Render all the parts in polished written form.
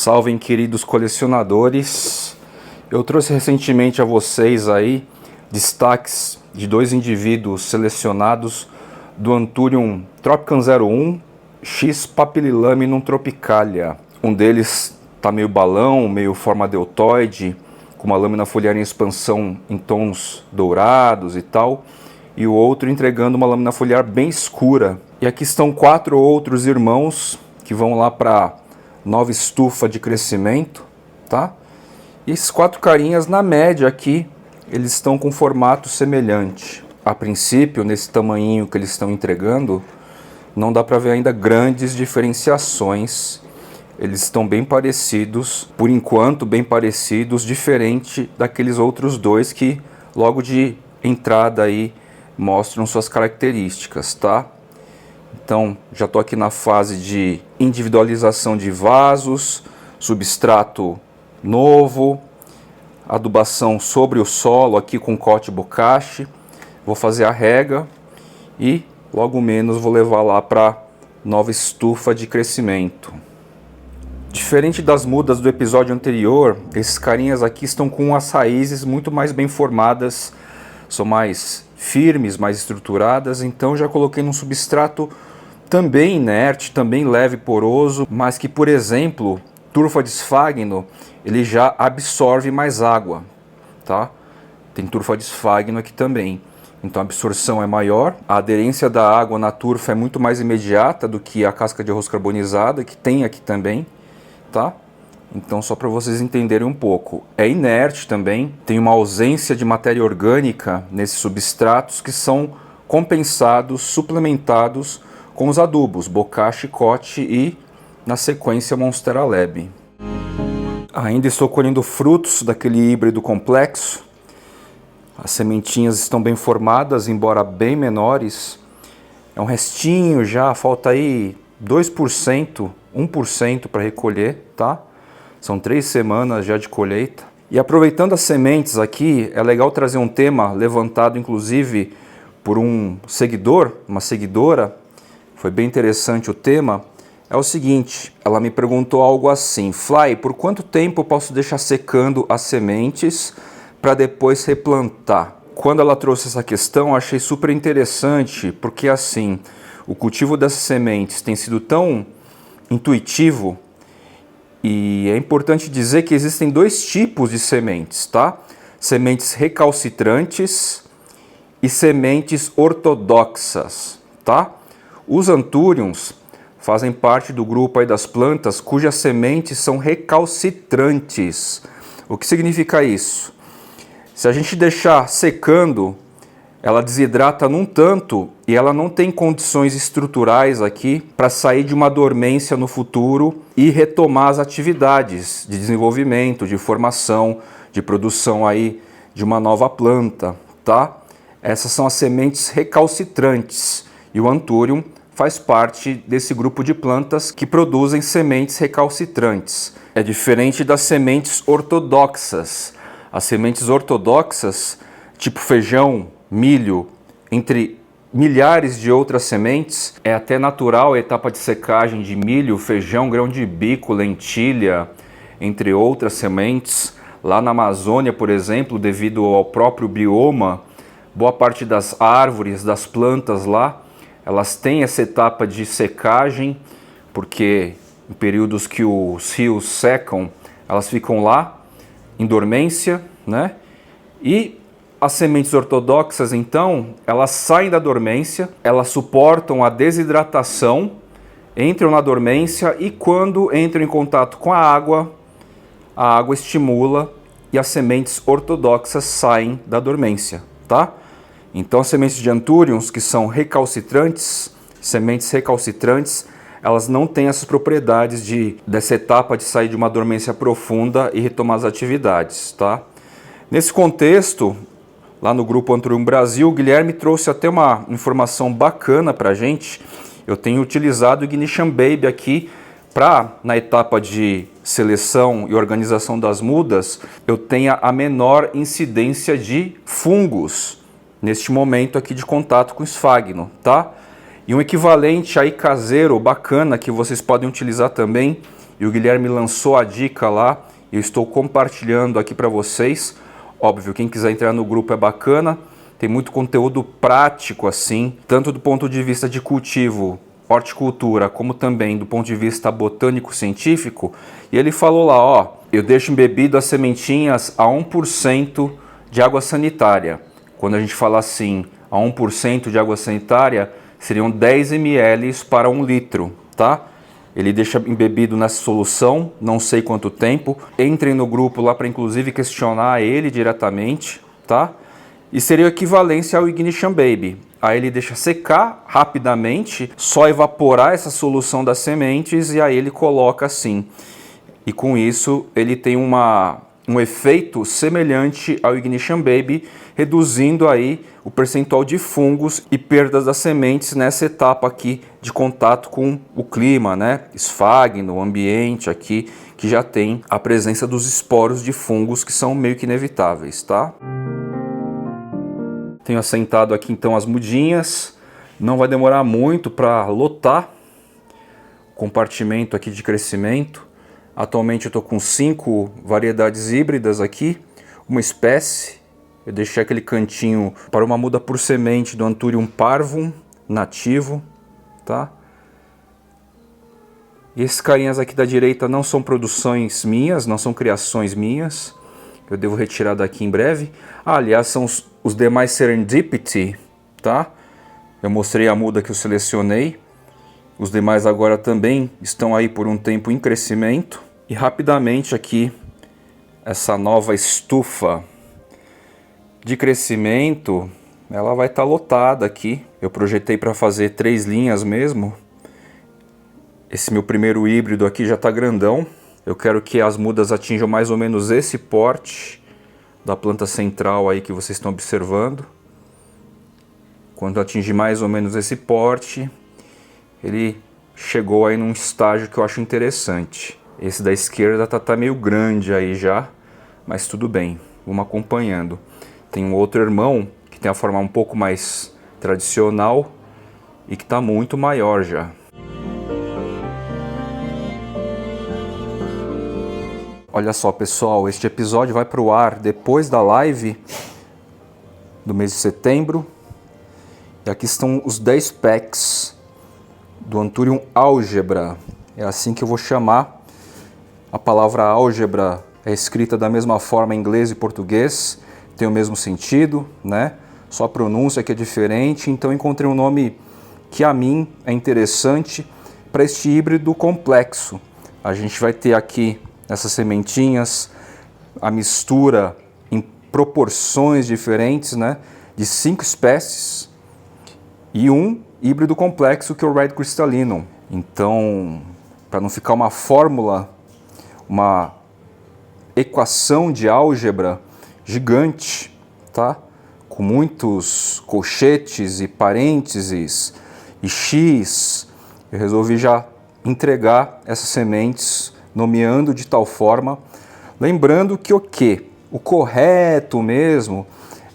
Salvem, queridos colecionadores. Eu trouxe recentemente a vocês aí destaques de dois indivíduos selecionados do Anthurium Tropicam 01 X Papililaminum tropicalia. Um deles tá meio balão, meio forma deltoide, com uma lâmina foliar em expansão em tons dourados e tal, e o outro entregando uma lâmina foliar bem escura. E aqui estão 4 outros irmãos que vão lá para nova estufa de crescimento, tá? E esses 4 carinhas, na média aqui, eles estão com formato semelhante. A princípio, nesse tamanhinho que eles estão entregando, não dá para ver ainda grandes diferenciações. Eles estão bem parecidos, por enquanto bem parecidos, diferente daqueles outros dois que logo de entrada aí mostram suas características, tá? Então, já estou aqui na fase de individualização de vasos, substrato novo, adubação sobre o solo aqui com cote bokashi. Vou fazer a rega e logo menos vou levar lá para nova estufa de crescimento. Diferente das mudas do episódio anterior, esses carinhas aqui estão com as raízes muito mais bem formadas, são mais firmes, mais estruturadas, então já coloquei num substrato também inerte, também leve e poroso, mas que, por exemplo, turfa de esfagno, ele já absorve mais água, tá? Tem turfa de esfagno aqui também, então a absorção é maior, a aderência da água na turfa é muito mais imediata do que a casca de arroz carbonizada, que tem aqui também, tá? Então, só para vocês entenderem um pouco, é inerte também, tem uma ausência de matéria orgânica nesses substratos que são compensados, suplementados com os adubos, bokashi, cote e, na sequência, monstera lebe. Ainda estou colhendo frutos daquele híbrido complexo. As sementinhas estão bem formadas, embora bem menores. É um restinho já, falta aí 2%, 1% para recolher, tá? São 3 semanas já de colheita. E aproveitando as sementes aqui, é legal trazer um tema levantado inclusive por um seguidor, uma seguidora. Foi bem interessante o tema. É o seguinte, ela me perguntou algo assim: Fly, por quanto tempo eu posso deixar secando as sementes para depois replantar? Quando ela trouxe essa questão, eu achei super interessante, porque assim, o cultivo dessas sementes tem sido tão intuitivo. E é importante dizer que existem 2 tipos de sementes, tá? Sementes recalcitrantes e sementes ortodoxas, tá? Os Anthuriums fazem parte do grupo aí das plantas cujas sementes são recalcitrantes. O que significa isso? Se a gente deixar secando, ela desidrata num tanto e ela não tem condições estruturais aqui para sair de uma dormência no futuro e retomar as atividades de desenvolvimento, de formação, de produção aí de uma nova planta, tá? Essas são as sementes recalcitrantes e o Anthurium faz parte desse grupo de plantas que produzem sementes recalcitrantes. É diferente das sementes ortodoxas. As sementes ortodoxas, tipo feijão, milho, entre milhares de outras sementes, é até natural a etapa de secagem de milho, feijão, grão de bico, lentilha, entre outras sementes. Lá na Amazônia, por exemplo, devido ao próprio bioma, boa parte das árvores, das plantas lá, elas têm essa etapa de secagem, porque em períodos que os rios secam, elas ficam lá em dormência, né? E as sementes ortodoxas, então, elas saem da dormência, elas suportam a desidratação, entram na dormência e quando entram em contato com a água estimula e as sementes ortodoxas saem da dormência, tá? Então, as sementes de Anthuriums, que são recalcitrantes, sementes recalcitrantes, elas não têm essas propriedades dessa etapa de sair de uma dormência profunda e retomar as atividades, tá? Nesse contexto, lá no grupo Anthurium Brasil, o Guilherme trouxe até uma informação bacana para a gente. Eu tenho utilizado o Ignition Baby aqui para, na etapa de seleção e organização das mudas, eu tenha a menor incidência de fungos neste momento aqui de contato com esfagno, tá? E um equivalente aí caseiro, bacana, que vocês podem utilizar também e o Guilherme lançou a dica lá, eu estou compartilhando aqui para vocês. Óbvio, quem quiser entrar no grupo é bacana, tem muito conteúdo prático assim, tanto do ponto de vista de cultivo, horticultura, como também do ponto de vista botânico-científico. E ele falou lá, ó, eu deixo embebido as sementinhas a 1% de água sanitária. Quando a gente fala assim, a 1% de água sanitária, seriam 10 ml para 1 litro, tá? Ele deixa embebido nessa solução, não sei quanto tempo. Entrem no grupo lá para inclusive questionar ele diretamente, tá? E seria equivalência ao Ignition Baby. Aí ele deixa secar rapidamente, só evaporar essa solução das sementes e aí ele coloca assim. E com isso ele tem um efeito semelhante ao Ignition Baby, reduzindo aí o percentual de fungos e perdas das sementes nessa etapa aqui de contato com o clima, né? Esfagno, o ambiente aqui, que já tem a presença dos esporos de fungos que são meio que inevitáveis, tá? Tenho assentado aqui então as mudinhas, não vai demorar muito para lotar o compartimento aqui de crescimento. Atualmente eu estou com 5 variedades híbridas aqui, uma espécie. Eu deixei aquele cantinho para uma muda por semente do Anthurium parvum nativo, tá? E esses carinhas aqui da direita não são produções minhas, não são criações minhas. Eu devo retirar daqui em breve. Ah, aliás, são os demais Serendipity, tá? Eu mostrei a muda que eu selecionei. Os demais agora também estão aí por um tempo em crescimento. E rapidamente aqui, essa nova estufa de crescimento, ela vai estar lotada aqui. Eu projetei para fazer 3 linhas mesmo. Esse meu primeiro híbrido aqui já está grandão. Eu quero que as mudas atinjam mais ou menos esse porte da planta central aí que vocês estão observando. Quando atingir mais ou menos esse porte, ele chegou aí num estágio que eu acho interessante. Esse da esquerda tá meio grande aí já, mas tudo bem, vamos acompanhando. Tem um outro irmão que tem a forma um pouco mais tradicional e que está muito maior já. Olha só, pessoal, este episódio vai para o ar depois da live do mês de setembro. E aqui estão os 10 packs do Anthurium álgebra. É assim que eu vou chamar. A palavra álgebra é escrita da mesma forma em inglês e português, tem o mesmo sentido, né? Só a pronúncia que é diferente, então encontrei um nome que a mim é interessante para este híbrido complexo. A gente vai ter aqui essas sementinhas, a mistura em proporções diferentes, né, de 5 espécies e um híbrido complexo que é o Red Crystallinum. Então, para não ficar uma fórmula, uma equação de álgebra gigante, tá? Com muitos colchetes e parênteses e x, eu resolvi já entregar essas sementes nomeando de tal forma, lembrando que o correto mesmo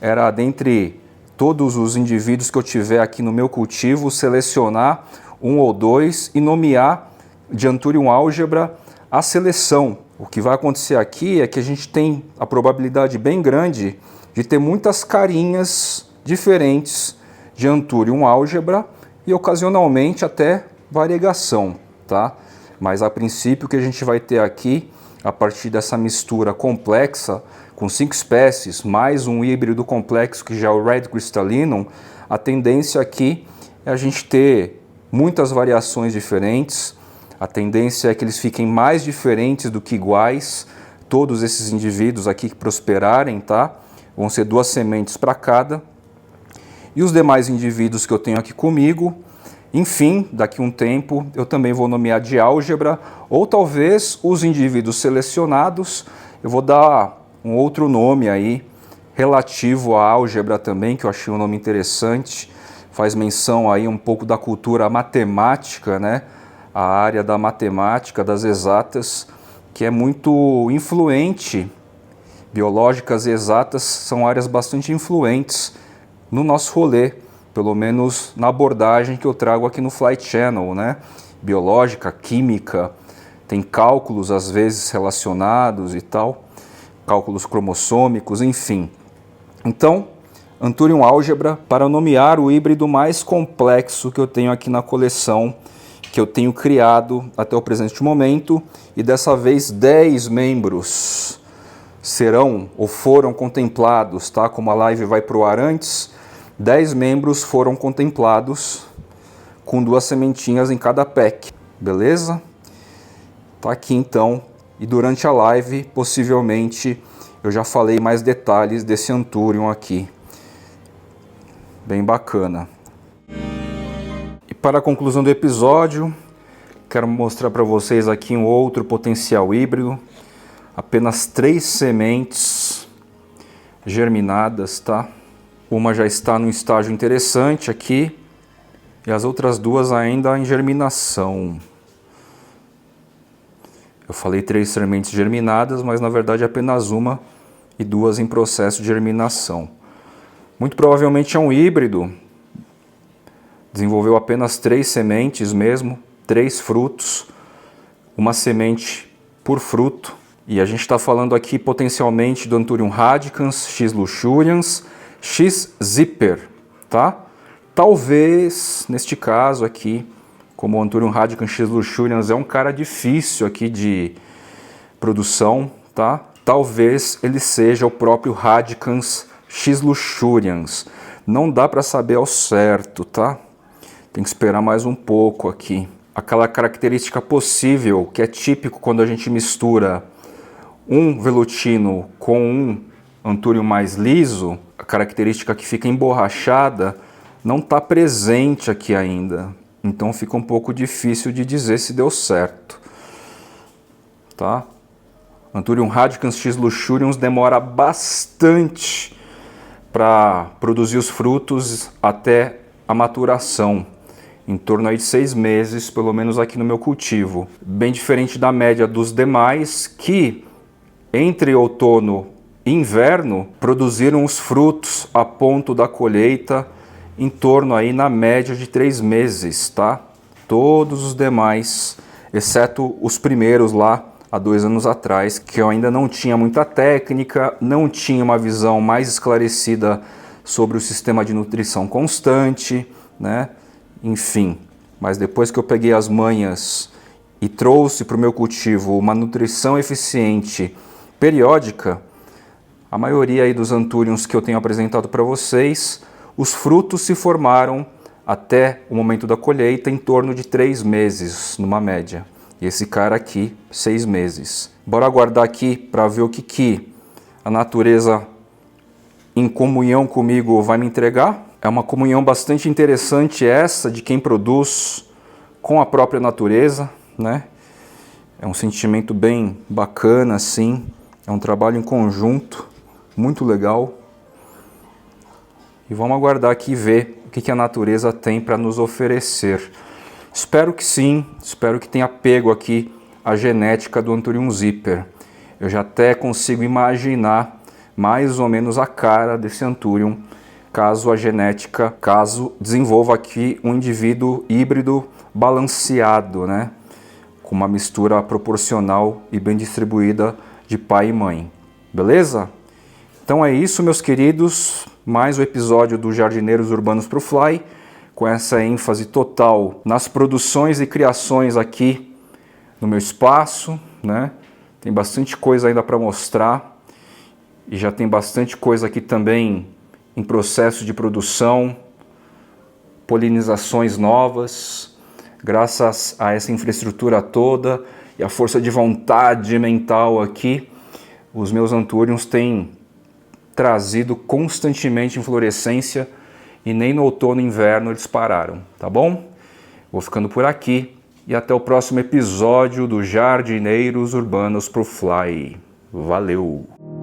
era, dentre todos os indivíduos que eu tiver aqui no meu cultivo, selecionar 1 ou 2 e nomear de Anthurium álgebra a seleção. O que vai acontecer aqui é que a gente tem a probabilidade bem grande de ter muitas carinhas diferentes de Anthurium álgebra e ocasionalmente até variegação, tá? Mas a princípio o que a gente vai ter aqui, a partir dessa mistura complexa, com 5 espécies, mais um híbrido complexo que já é o Red Crystallinum, a tendência aqui é a gente ter muitas variações diferentes, a tendência é que eles fiquem mais diferentes do que iguais, todos esses indivíduos aqui que prosperarem, tá? Vão ser 2 sementes para cada. E os demais indivíduos que eu tenho aqui comigo, enfim, daqui a um tempo eu também vou nomear de álgebra, ou talvez os indivíduos selecionados, eu vou dar um outro nome aí, relativo à álgebra também, que eu achei um nome interessante, faz menção aí um pouco da cultura matemática, né? A área da matemática, das exatas, que é muito influente, biológicas e exatas são áreas bastante influentes no nosso rolê, pelo menos na abordagem que eu trago aqui no Flight Channel, né? Biológica, química, tem cálculos às vezes relacionados e tal, cálculos cromossômicos, enfim. Então, Anthurium álgebra para nomear o híbrido mais complexo que eu tenho aqui na coleção, que eu tenho criado até o presente momento, e dessa vez 10 membros serão ou foram contemplados, tá? Como a live vai para o ar antes, 10 membros foram contemplados com 2 sementinhas em cada pack, beleza? Tá aqui então, e durante a live, possivelmente, eu já falei mais detalhes desse Anthurium aqui. Bem bacana. E para a conclusão do episódio, quero mostrar para vocês aqui um outro potencial híbrido. Apenas 3 sementes germinadas, tá? Uma já está num estágio interessante aqui, e as outras 2 ainda em germinação. Eu falei 3 sementes germinadas, mas na verdade apenas uma e 2 em processo de germinação. Muito provavelmente é um híbrido, desenvolveu apenas 3 sementes mesmo, 3 frutos, uma semente por fruto. E a gente está falando aqui potencialmente do Anthurium radicans, X luxurians, X zipper, tá? Talvez, neste caso aqui, como o Anthurium radicans X luxurians é um cara difícil aqui de produção, tá? Talvez ele seja o próprio radicans X luxurians. Não dá para saber ao certo, tá? Tem que esperar mais um pouco aqui. Aquela característica possível que é típico quando a gente mistura um velutino com um Anthurium mais liso, a característica que fica emborrachada não está presente aqui ainda. Então fica um pouco difícil de dizer se deu certo. Tá? Anthurium radicans X luxurians demora bastante para produzir os frutos até a maturação. Em torno aí de 6 meses, pelo menos aqui no meu cultivo. Bem diferente da média dos demais, que entre outono e inverno produziram os frutos a ponto da colheita em torno aí na média de 3 meses, tá? Todos os demais, exceto os primeiros lá há 2 anos atrás, que eu ainda não tinha muita técnica, não tinha uma visão mais esclarecida sobre o sistema de nutrição constante, né? Enfim, mas depois que eu peguei as manhas e trouxe para o meu cultivo uma nutrição eficiente periódica, a maioria aí dos Anthuriums que eu tenho apresentado para vocês, os frutos se formaram até o momento da colheita em torno de 3 meses, numa média. E esse cara aqui, 6 meses. Bora aguardar aqui para ver o que a natureza, em comunhão comigo, vai me entregar. É uma comunhão bastante interessante essa de quem produz com a própria natureza, né? É um sentimento bem bacana, assim. É um trabalho em conjunto, muito legal. E vamos aguardar aqui e ver o que a natureza tem para nos oferecer. Espero que sim, espero que tenha pego aqui a genética do Anthurium zipper. Eu já até consigo imaginar mais ou menos a cara desse Anthurium, caso desenvolva aqui um indivíduo híbrido balanceado, né? Com uma mistura proporcional e bem distribuída de pai e mãe. Beleza? Então é isso, meus queridos. Mais um episódio do Jardineiros Urbanos pro Fly, com essa ênfase total nas produções e criações aqui no meu espaço, né? Tem bastante coisa ainda para mostrar e já tem bastante coisa aqui também em processo de produção, polinizações novas, graças a essa infraestrutura toda e a força de vontade mental aqui, os meus Anthuriums têm trazido constantemente inflorescência e nem no outono e inverno eles pararam, tá bom? Vou ficando por aqui e até o próximo episódio do Jardineiros Urbanos pro Fly. Valeu!